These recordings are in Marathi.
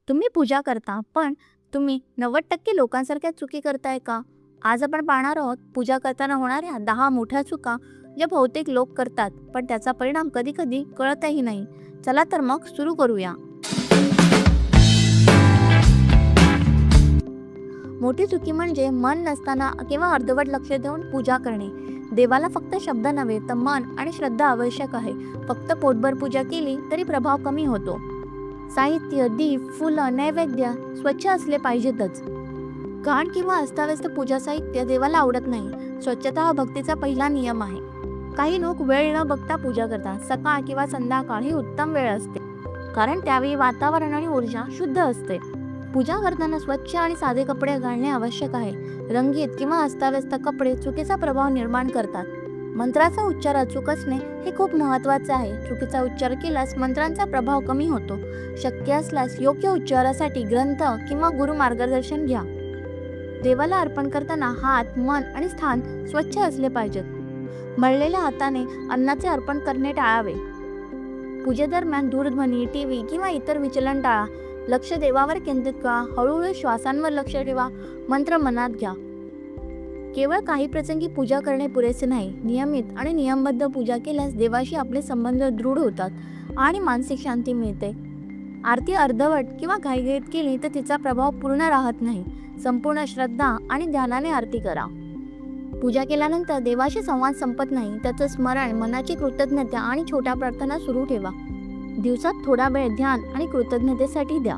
तुम्ही पूजा करता, पण तुम्ही 90% लोकांसारख्या चुकी करताय का? आज आपण पाहणार आहोत पूजा करताना होणाऱ्या 10 मोठ्या चुका ज्या बहुतेक लोक करतात, पण त्याचा परिणाम कधी-कधी कळतही नाही. चला तर मग सुरू करूया. मोठी चुकी म्हणजे मन नसताना किंवा अर्धवट लक्ष देऊन पूजा करणे. देवाला फक्त शब्द नव्हे तर मन आणि श्रद्धा आवश्यक आहे. फक्त पोटभर पूजा केली तरी प्रभाव कमी होतो. साहित्य, दीप, फुलं, नैवेद्य स्वच्छ असले पाहिजेतच. घाण किंवा अस्ताव्यस्त पूजा साहित्य देवाला आवडत नाही. स्वच्छता हा भक्तीचा पहिला नियम आहे. काही लोक वेळ न बघता पूजा करतात. सकाळ किंवा संध्याकाळ ही उत्तम वेळ असते, कारण त्यावेळी वातावरण आणि ऊर्जा शुद्ध असते. पूजा करताना स्वच्छ आणि साधे कपडे घालणे आवश्यक आहे. रंगीत किंवा अस्ताव्यस्त कपडे चुकीचा प्रभाव निर्माण करतात. मंत्राचा उच्चार अचूक असणे हे खूप महत्त्वाचे आहे. चुकीचा उच्चार केल्यास मंत्रांचा प्रभाव कमी होतो. शक्य असल्यास योग्य उच्चारासाठी ग्रंथ किंवा गुरु मार्गदर्शन घ्या. देवाला अर्पण करताना हात, मन आणि स्थान स्वच्छ असले पाहिजेत. मळलेल्या हाताने अन्नाचे अर्पण करणे टाळावे. पूजेदरम्यान दूरध्वनी, टीव्ही किंवा इतर विचलन टाळा. लक्ष देवावर केंद्रित करा. हळूहळू श्वासांवर लक्ष ठेवा. मंत्र मनात घ्या. केवळ काही प्रसंगी पूजा करणे पुरेसे नाही. नियमित आणि नियमबद्ध पूजा केल्यास देवाशी आपले संबंध दृढ होतात आणि मानसिक शांती मिळते. आरती अर्धवट किंवा घाईघाईत केली तर तिचा प्रभाव पूर्ण राहत नाही. संपूर्ण श्रद्धा आणि ध्यानाने आरती करा. पूजा केल्यानंतर देवाशी संवाद संपत नाही. त्याचं स्मरण, मनाची कृतज्ञता आणि छोट्या प्रार्थना सुरू ठेवा. दिवसात थोडा वेळ ध्यान आणि कृतज्ञतेसाठी द्या.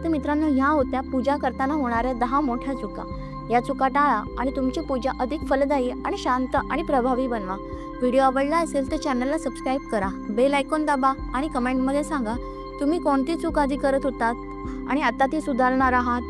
तर मित्रांनो, ह्या होत्या पूजा करताना होणाऱ्या 10 मोठ्या चुका. या चुका टाळा आणि तुमची पूजा अधिक फलदायी आणि शांत आणि प्रभावी बनवा. व्हिडिओ आवडला असेल तर चॅनलला सबस्क्राईब करा, बेल आयकॉन दाबा आणि कमेंटमध्ये सांगा तुम्ही कोणती चूक आधी करत होतात आणि आता ती सुधारणार आहात.